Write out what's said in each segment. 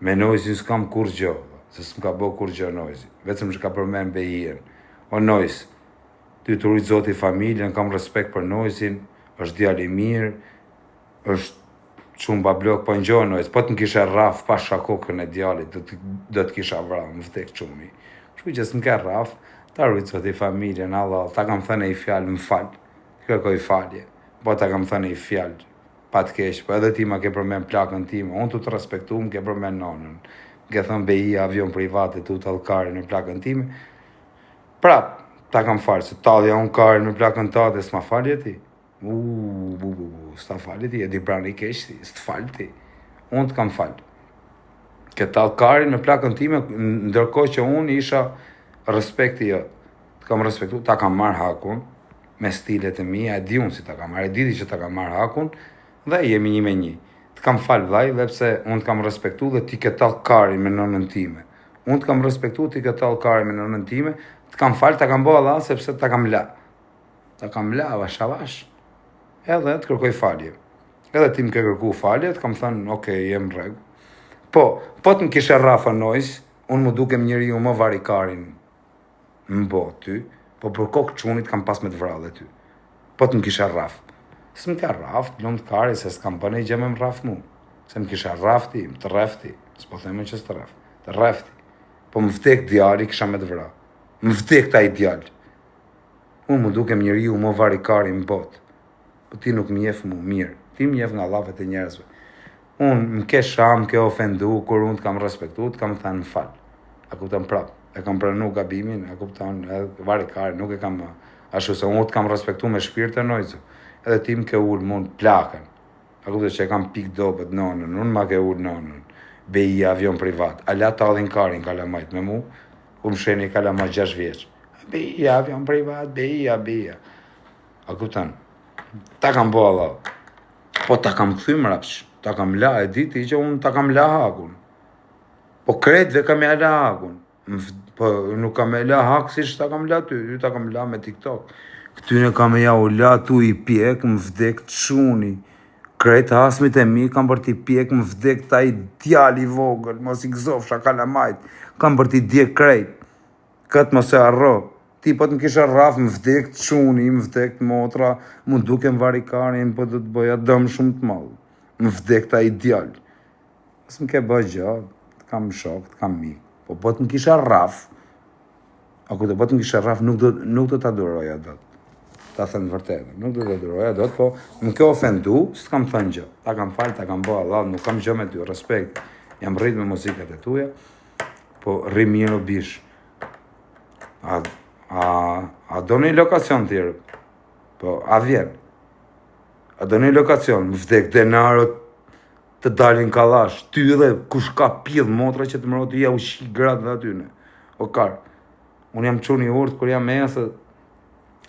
Me Noizin s'kam kur gjë, se s'm ka bo kur gjë Noizi. Vetëm që ka përmen Behien. O Noiz, ty të rujtë zoti familjen, kam respekt për Noizin, është djali mirë, është shumë bablok, po në gjohë Noiz, po të më kishe raf pa shakokën e djalit, do të kisha vra, më vdek qumi. Shku që s'm ka raf, ta rujtë zoti familjen, Allah, ta kam thënë e i fjallë, më falë, kërkoj falje, po ta kam thënë e i fjallë, pa të kesh, po edhe ti ma ke përmen plakën time, unë të respektu, më ke përmen nonën, më ke thënë Behia avion private, tu të alkarin në plakën time, prap, ta kam falë, se talja unë karin në plakën ta dhe s'ma falje ti. S'ta falje ti, e di brani kesh ti, s'të falje ti. Unë të kam falë. Këtë alkarin me plakën time, ndërkohë që unë isha respekti jo. Të kam respektu, ta kam marrë hakun, me stilet e mija, e di unë si ta kam marrë, e didi që ta kam marrë hakun, dhe jemi një me një. Të kam falë vaj, dhe pse unë të kam respektu dhe ti këtë alkarin me nënën time. Unë të kam respektu ti këtë alkarin me nënën time, të kam falë, ta kam bo Allah, sepse ta kam la. Ta kam la, avash. Edhe të kërkoj falje. Edhe ti më ke kërku falje, të kam thënë, okej, jem regu. Po të më kishe rafa Noiz, unë më dukem njëri ju më varikarin më bo ty, po për kokë qunit kam pas me të vra dhe ty. Po të më kishe raf. Së më ka raf, të lumë të kari, se s'kam përne i gjeme më raf mu. Se më kishe raf ti, më të ref ti, s'po theme që s'të raf, të ref ti. Po më vdek djali, kisha me të vra. Më vdek ta i djali. Unë më dukem njëri ju më varikari më botë. Po ti nuk më jef mu mirë. Ti më jef nga lafet e njerëzve. Unë më ke sham, ke ofendu, kur unë të kam respektu, të kam thënë më falë. A kupton prapë. E kam pranu gabimin, a kupton varikari, nuk e kam ashtu se unë të kam respektu me shpirtë e Noizu. Edhe ti më ke ullë mund plakën. A kupton që e kam pik dobet nonën, unë ma ke ullë nonën. Behia avion privat. A la talin karin kalamajt me mu, ku më sheni kalamajt 6 vjeç. Behia avion privat, Behia. A kupton? Ta kam bo Allah. Po ta kam këthym rapsh. Ta kam la, e diti që unë ta kam la hakun. Po kretve kam ja la hakun. Po nuk kam e la hak si që ta kam la ty ta kam la me TikTok. Këtyne kam e ja u la tu i pjek, më vdek të shuni. Kretë hasmit e mi, kam për t'i pjek, më vdek ta i djali vogël, mos i gëzofsha kalamajt. Kam për t'i djek krejt. Këtë mos e arro. Ti po të më kisha raf, më vdek të shuni, më vdek të motra, më duke më varikarin, po të bëja dëm shumë të malë. Më vdek ta i djallë. Së më ke bëj gjallë, të kam shok, të kam mikë. Po të më kisha raf, po të më kisha raf, nuk do të aduroja do të. Ta thënë vërtetë, nuk do të aduroja do të, po më ke ofendu, së kam thënë gjë. Ta kam falë, ta kam bëj Allah, nuk kam gjë me ty, respekt. Jam rritë me muzikat e tuja, po rri mirë o bish. A do një lokacion tjërë? Po, a vjen? A do një lokacion? Më vdek denarët të dalin kalash. Ty edhe kush ka pjedh motra që të më rotë, ja u shi gratë dhe atyne. O karë, unë jam quni urtë, kur jam meja se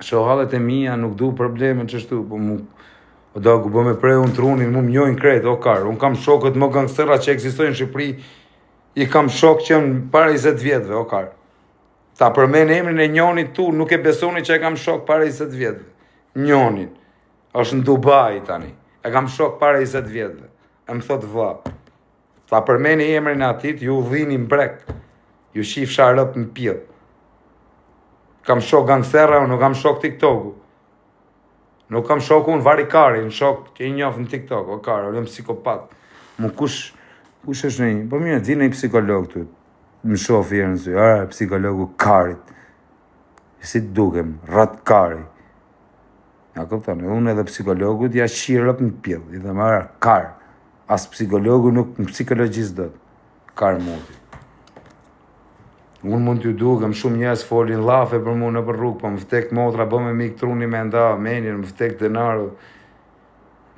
shohalet e mija nuk du probleme që shtu, po mu, o da ku bëme prej unë trunin, mu më njojnë kretë, o karë. Unë kam shokët më gangstera që eksistojnë në Shqipëri, i kam shok që janë para 20 vjetëve, o karë. Ta përmen emrin e njonit tu, nuk e besoni që e kam shok para 20 vjetëve. Njonit, është në Dubai tani, e kam shok para 20 vjetëve. E më thot vla, ta përmen emrin e atit, ju dhini mbrek, ju shif sharëp në pjell. Kam shok gangstera, nuk kam shok TikToku. Nuk kam shok unë varikari, në shok që i njofë në TikTok, o karë, unë jam psikopat. Mu kush është një, po mjë, di në i psikolog të, më shofë i në sy, psikologu karit. Si të dukem, ratë kari. Ja këpëtone, unë edhe psikologut ja shirëp në pjell, i dhe më karë. As psikologu nuk në psikologjisë dëtë, karë moti. Unë mund t'ju dukem, shumë njerëz folin lafe për mu në për rrugë, po më vtek motra, bë me mikë truni me nda, menin, më vtek denarë.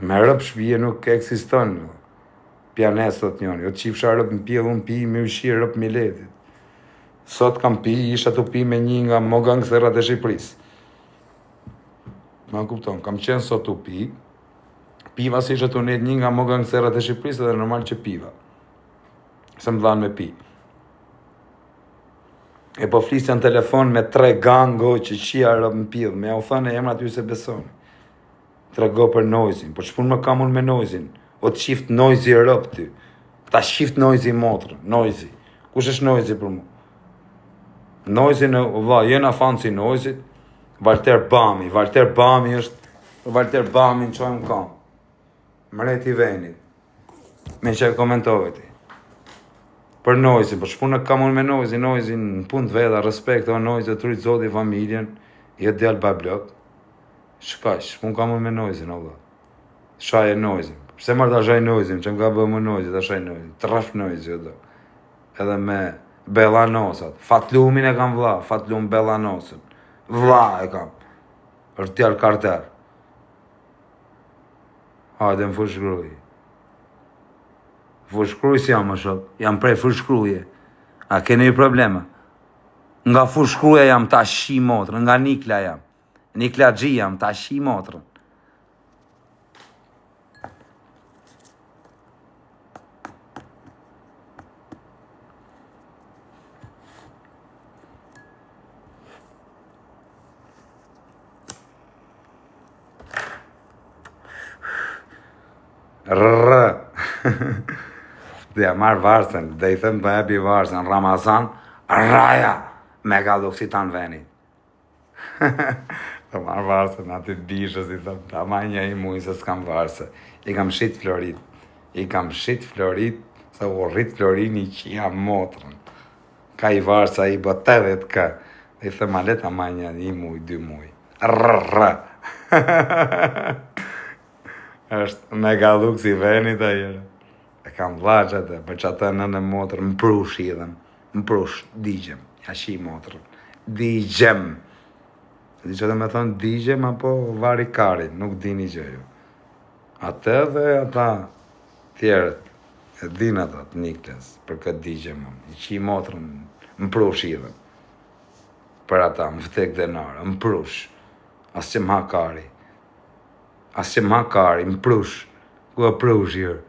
Me rëp shpije nuk eksiston. Pjanes të të njoni, o të qifësha rëp në pjellë, unë pi, me ushirë rëp miletit. Sot kam pi, isha të pi me një nga mo gangsterat e Shqipërisë. Ma kupton, kam qenë sot të pi, piva si isha të unet një nga mo gangsterat e Shqipërisë dhe normal që piva. Se më dhanë me pi. E po flisja në telefon me 3 gango që qia rëp në pjellë, me au thane emra ty se besoni. 3 go për Noizin, po që pun më kam unë me Noizin, o të qift Noizi rëp ty. Ta shift Noizi motrën, Noizi. Kush është Noizi për mu? Noizi në, vlla, jena fanë si Noizit, Valter Bami është, Valter Bami në qojmë kam. Mreti venit. Me që e komentove ti. Për Noizi, për shpunë kam unë me Noizi në punë të veda, respekt, o Noizi, të rritë zoti familjen, jetë djallë bablok. Shkaj, shpunë kam unë me Noizi, në vlla. Shaj e Noizi. Pse mërë ta shaj Noizin, që nga bëmë Noizi, ta shaj Noizi. Traf Noizi, edhe me Bellanosat. Fatlumin e kam vlla, Fatlum Bellanosën. Vlla e kam. Është djallë karter. Hajde më fushkruj. Fushkruj si jam më shok, jam prej fushkruje. A keni problema? Nga fushkruja jam ta shi motrën, nga Nikla jam. Nikla Gji jam ta shi motrën. Dhe ja marrë varsën, dhe i thëmë të epi varsën, Ramazan, raja, me ka duk si tanë venit. Të marrë varsën, aty bishës, i thëmë, ta ma një i mujë se s'kam varsë. I kam shit florit, se u rrit florini që jam motrën. Ka i varsë, i bëtëdhet ka. Dhe i thëmë, ale ta ma një i mujë, 2 mujë. Është me ka duk si venit a jere. E kam vlaqët e për që atë në motrë më prush idhem. Më prush, digjem, jashi motrën. Digjem. Di që të me thonë digjem apo vari karin, nuk dini gjë ju. Atë dhe ata tjerët, e din ata të Nikles, për këtë digjem. Jashi motrën më prush idhem. Për ata, më vdek denarë, më prush. As që më hakari. As që më hakari, më prush. Ku e prush jërë?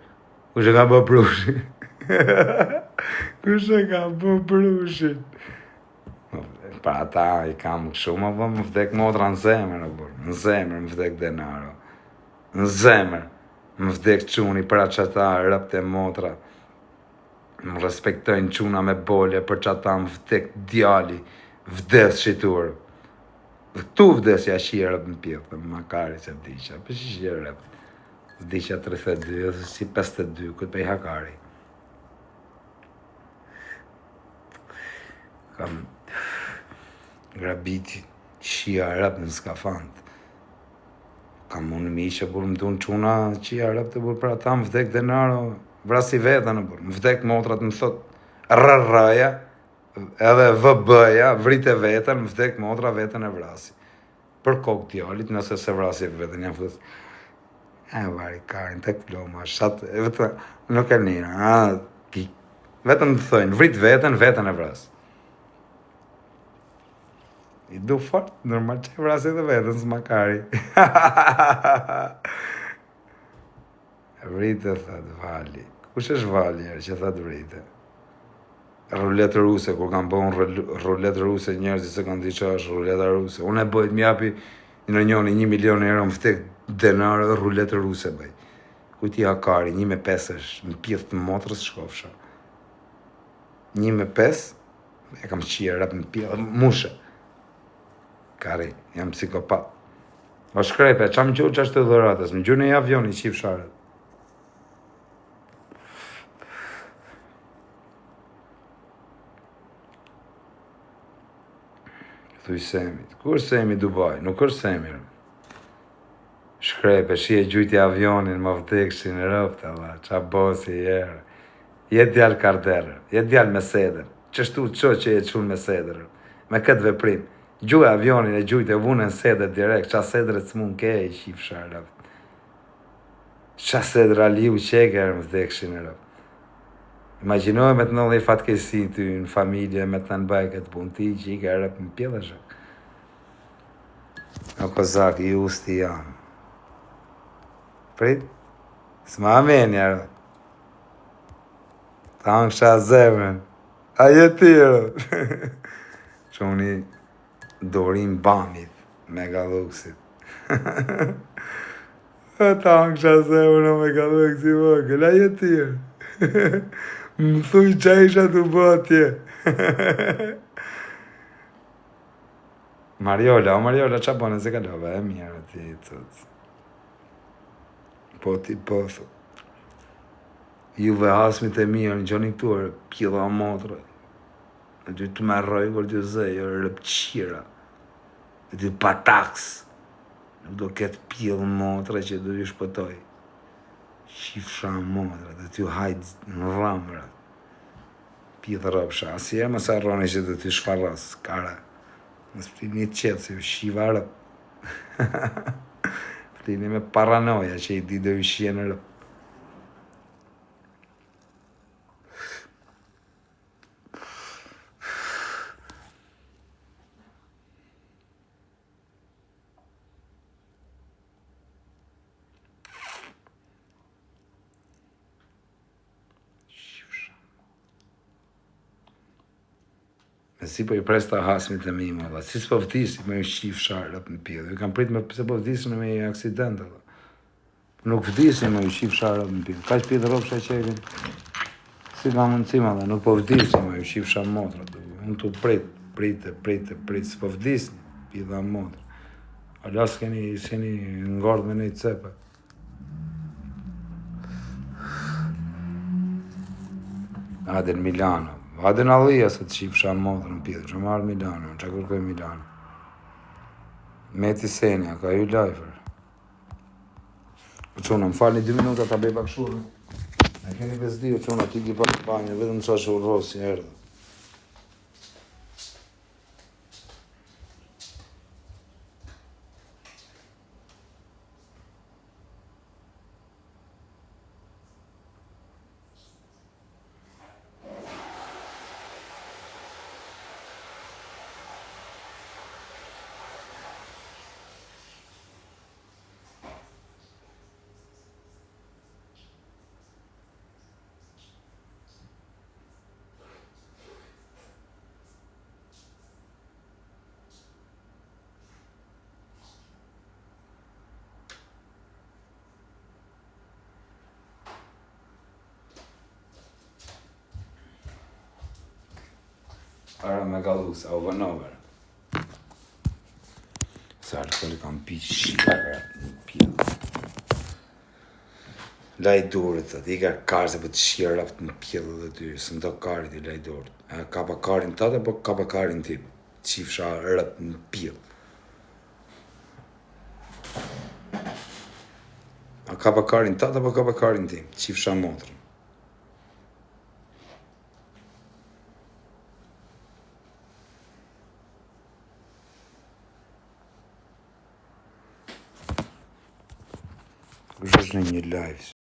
Kush e ka bë prushin? Kush e ka bë prushin? Pa ata i kam shumë, apo më vdek motra në zemër, në zemër më vdek denaro. Në zemër më vdek quni për atë që ata rëpt e motra. Më respektojnë quna me bolje për që ata më vdek djali, vdes shitur. Tu vdes ja shirë rëpt në pjetë, dhe më makari se vdisha, për që shirë rëpt. Vdisha 32, dhe si 52, këtë për i hakari. Kam grabiti, shia rëp në skafant. Kam unë mishe, kur më dunë quna, qia rëp të burë për ata, më vdek denaro, vrasi vetën, më vdek motrat, më thot, rrëja, edhe vëbëja, vrite vetën, më vdek motra vetën e vrasi. Për kokë djallit, nëse se vrasi vetën, jam fëtës, e vari karin, të këploma, shatë, vetëm, nuk e njëra, vetëm të thëjnë, vrit vetën, vetën e vrasë. I du fort, normal që e vrasi dhe vetën, s'makari. Vrite, thëtë, vali. Kush është vali, që thëtë vrite? Ruletë ruse, kur kam bon ruletë ruse, njerëzit se kanë di që është ruleta ruse. Unë e bëjt mjapi në njoni 1 milion euro, më ftek denarë dhe ruletë ruse bëj. Kujti hakari, 1.5 është, më pjethë të motrës shkofësha. 1.5, e kam qia rap në pjethë, mushe. Kari, jam psikopat. O shkrepe, qa më gjurë që është të dhëratës, më gjurë në avion i qip sharët. Thuj Semit, kur Semi Dubai, nuk është Semi. Shkrepe, shi e gjujti avionin, më vdekshin rëpta, qa bosi jere. Jetë djallë karderë, jetë djallë meseder, qështu që e qunë meseder, me këtë veprim. Gjuj avionin e gjujt e vunën seder direkt, qa sedret së mund ke i shif sharë. Qa sedra liu qeker më vdekshin rëpta. Imaginoj me të në dhe i fatkesi ty në familje me të nëbaj këtë pun ti që i ka rëp në pjellë shak. O kozak, i usti jam. Prit, s'ma amenja rë. Ta në kësha zemën. A jetirë. Që unë i dorim bamit, megaluksit. Ta në kësha zemën o megaluksit vëgël, a jetirë. Më thuj qa isha të bë atje. Mariola, qa bënë, se kalove, e mirë, ti, cëtë. Po, ti, po, thot. Juve hasmit e mirë, në gjoni këtuar, pjela motrë. E ty të me rroj, kur t'ju zej, rëpqira. E ty pataks. Nuk do ketë pjellë motra që do t'ju shpëtoj. Shifsha motra, dhe t'ju hajtë në ramëra. Pjellë rëpsha, asje më sa rroni që do t'ju shfarras, kara. Mësë plini qetë, se shiva rëp. Plini me paranoja që i di do ju shjenë rëp. E si po i presta hasmit e mi, më si s'po vdisi me ju shqif sharët në pjellë. Ju kam prit me se po vdisin me një aksident, nuk vdisin me ju shqif sharët në pjellë. Ka që pjellë ropsha qekin, si ka mundësima dhe nuk po vdisin me ju shqif sharët motra. Unë të prit, s'po vdisin, pjellë motra. Alla s'keni ngordë me nejtë cepa. Aden Milano. Adë në allia se të shqip shanë motrë në pjellë, që marrë Milano, që kërkoj Milano. Meti Senja, ka ju lajfer. O qona, më falë një 2 minuta ta bej pak shurë. Ne keni bezdi, o qona, ti ki pak të banjë, vetëm qa që urrosi, erdhe. Ara me galus, over and over. Sa alkoholi kam pi shqipara në pjellë. Laj durit, thët, i ka karë se për të shqiraft në pjellë dhe ty, së më do karit i laj durit. A ka pa karin tëtë, apo ka pa karin tim? Qifsha rëp në pjellë. A ka pa karin tëtë, apo ka pa karin tim? Qifsha motrën. Kush është në një live?